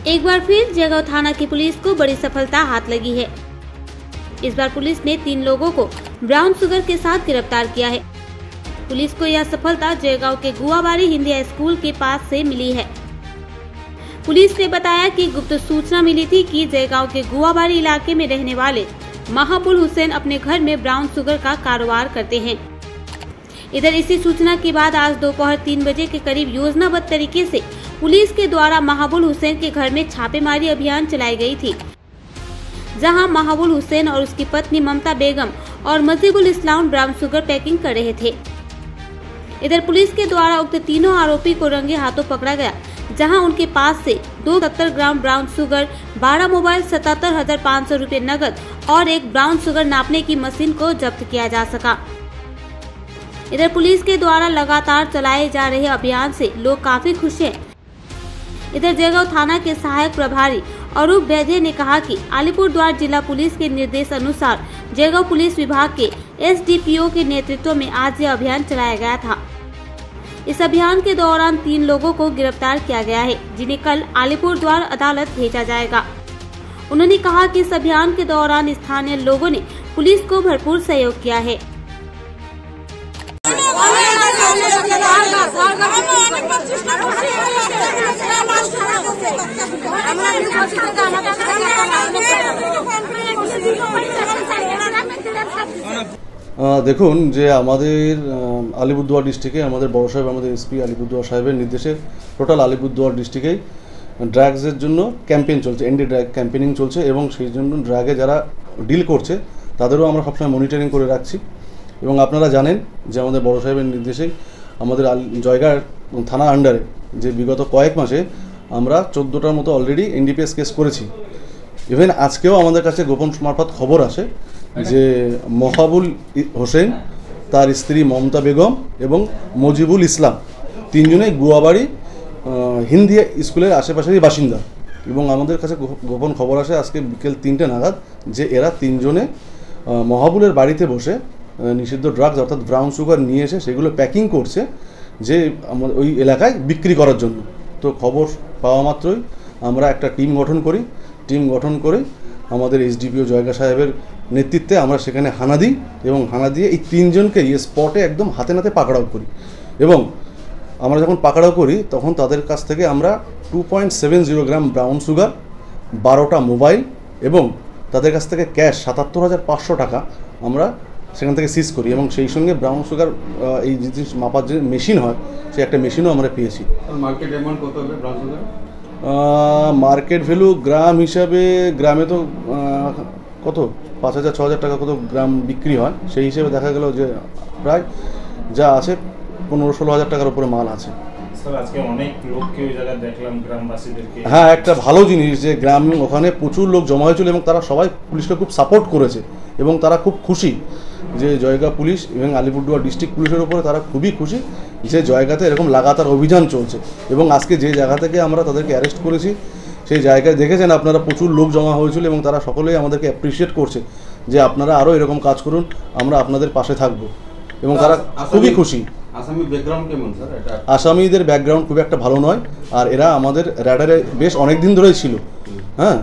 एक बार फिर जयगांव थाना की पुलिस को बड़ी सफलता हाथ लगी है। इस बार पुलिस ने 3 लोगों को ब्राउन शुगर के साथ गिरफ्तार किया है। पुलिस को यह सफलता जयगांव के गुआबाड़ी हिंदी स्कूल के पास से मिली है। पुलिस ने बताया कि गुप्त सूचना मिली थी कि जयगांव के गुआबाड़ी इलाके में रहने वाले महाबुल हुसैन अपने घर में ब्राउन शुगर का कारोबार करते हैं। इधर इसी सूचना के बाद आज दोपहर 3 बजे के करीब योजनाबद्ध तरीके से पुलिस के द्वारा महाबुल हुसैन के घर में छापेमारी अभियान चलाई गई थी, जहां महाबुल हुसैन और उसकी पत्नी ममता बेगम और मजीबुल इस्लाम ब्राउन शुगर पैकिंग कर रहे थे। इधर पुलिस के द्वारा उक्त तीनों आरोपी को रंगे हाथों पकड़ा गया, जहां उनके पास से 270 ग्राम ब्राउन शुगर, 12 मोबाइल, 77,500 रूपए नकद और एक ब्राउन शुगर नापने की मशीन को जब्त किया जा सका। इधर पुलिस के द्वारा लगातार चलाए जा रहे अभियान से लोग काफी खुश हैं। इधर जयगांव थाना के सहायक प्रभारी अरूप वैद्य ने कहा कि अलीपुरद्वार जिला पुलिस के निर्देश अनुसार जयगांव पुलिस विभाग के एसडीपीओ के नेतृत्व में आज यह अभियान चलाया गया था। इस अभियान के दौरान 3 लोगों को गिरफ्तार किया गया है, जिन्हें कल अलीपुरद्वार अदालत भेजा जाएगा। उन्होंने कहा कि इस अभियान के दौरान स्थानीय लोगों ने पुलिस को भरपूर सहयोग किया है। দেখুন যে আমাদের আলিপুরদুয়ার ডিস্ট্রিক্টে আমাদের বড় সাহেব আমাদের এসপি আলিপুরদুয়ার সাহেবের নির্দেশে টোটাল আলিপুরদুয়ার ডিস্ট্রিক্টেই ড্রাগসের জন্য ক্যাম্পেইন চলছে, এন্টি ড্রাগ ক্যাম্পেইনিং চলছে এবং সেই জন্য ড্রাগে যারা ডিল করছে তাদেরও আমরা সবসময় মনিটরিং করে রাখছি। এবং আপনারা জানেন যে আমাদের বড় সাহেবের নির্দেশে আমাদের জয়গাঁও থানা আন্ডারে যে বিগত কয়েক মাসে আমরা 14টার মতো অলরেডি এনডিপিএস কেস করেছি। ইভেন আজকেও আমাদের কাছে গোপন মারফত খবর আসে যে মহাবুল হোসেন, তার স্ত্রী মমতা বেগম এবং মজিবুল ইসলাম 3 জনেই গুয়াবাড়ি হিন্দি স্কুলের আশেপাশেরই বাসিন্দা। এবং আমাদের কাছে গোপন খবর আসে আজকে বিকেল 3টে নাগাদ যে এরা 3 জনে মহাবুলের বাড়িতে বসে নিষিদ্ধ ড্রাগস অর্থাৎ ব্রাউন সুগার নিয়ে এসে সেগুলো প্যাকিং করছে যে ওই এলাকায় বিক্রি করার জন্য। তো খবর পাওয়া মাত্রই আমরা একটা টিম গঠন করে আমাদের এসডিপিও জয়গাঁ সাহেবের নেতৃত্বে আমরা সেখানে হানা দিই এবং হানা দিয়ে এই 3 জনকে স্পটে একদম হাতে নাতে পাকড়াও করি। এবং আমরা যখন পাকড়াও করি তখন তাদের কাছ থেকে আমরা 2.70 গ্রাম ব্রাউন সুগার, 12টা মোবাইল এবং তাদের কাছ থেকে ক্যাশ 77,500 টাকা আমরা সেখান থেকে সিজ করি। এবং সেই সঙ্গে ব্রাউন সুগার এই জিনিস মাপার যে মেশিন হয় সেই একটা মেশিনও আমরা পেয়েছি। মার্কেট অ্যামাউন্ট কত হবে ব্রাউন সুগার? মার্কেট ভ্যালু গ্রাম হিসাবে গ্রামে তো কত 5,000-6,000 টাকা কত গ্রাম বিক্রি হয়, সেই হিসেবে দেখা গেল যে প্রায় যা আছে 15-16 হাজার টাকার উপরে মাল আছে। হ্যাঁ, একটা ভালো জিনিস যে গ্রাম ওখানে প্রচুর লোক জমা হয়েছিল এবং তারা সবাই পুলিশকে খুব সাপোর্ট করেছে এবং তারা খুব খুশি যে জয়গাঁ পুলিশ এবং আলিপুরদুয়ার ডিস্ট্রিক্ট পুলিশের উপরে তারা খুবই খুশি যে জয়গাঁতে এরকম লাগাতার অভিযান চলছে। এবং আজকে যে জায়গা থেকে আমরা তাদেরকে অ্যারেস্ট করেছি সেই জায়গায় দেখেছেন আপনারা প্রচুর লোক জমা হয়েছিল এবং তারা সকলেই আমাদেরকে অ্যাপ্রিসিয়েট করছে যে আপনারা আরও এরকম কাজ করুন, আমরা আপনাদের পাশে থাকব এবং তারা খুবই খুশি। আসামিদের ব্যাকগ্রাউন্ড খুব একটা ভালো নয়, আর এরা আমাদের র্যাডারে বেশ অনেক দিন ধরেই ছিল। হ্যাঁ,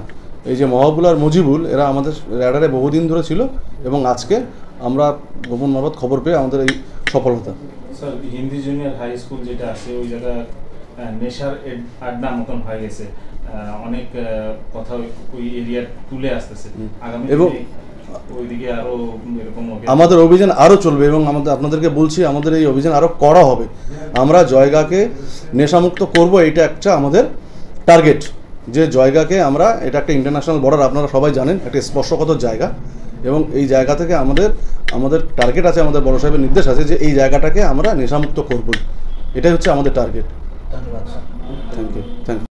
এই যে মহাবুল আর মজিবুল এরা আমাদের র্যাডারে বহুদিন ধরে ছিল এবং আজকে আমরা গোপন মারফত খবর পেয়ে আমাদের এই সফলতা। Sir, Hindi junior high school যেটা আছে ওই জায়গা নেশার আড্ডা মতন হয়ে গেছে, অনেক কথা ওই এরিয়া তুলে আসতেছে। এবং আমাদের অভিযান আরও চলবে এবং আপনাদেরকে বলছি আমাদের এই অভিযান আরও কড়া হবে। আমরা জয়গাঁকে নেশামুক্ত করব, এটা একটা আমাদের টার্গেট। যে জয়গাঁকে আমরা, এটা একটা ইন্টারন্যাশনাল বর্ডার, আপনারা সবাই জানেন, একটা স্পর্শকাতর জায়গা এবং এই জায়গা থেকে আমাদের টার্গেট আছে, আমাদের বড় সাহেবের নির্দেশ আছে যে এই জায়গাটাকে আমরা নেশামুক্ত করবই। এটাই হচ্ছে আমাদের টার্গেট। ধন্যবাদ। Thank you.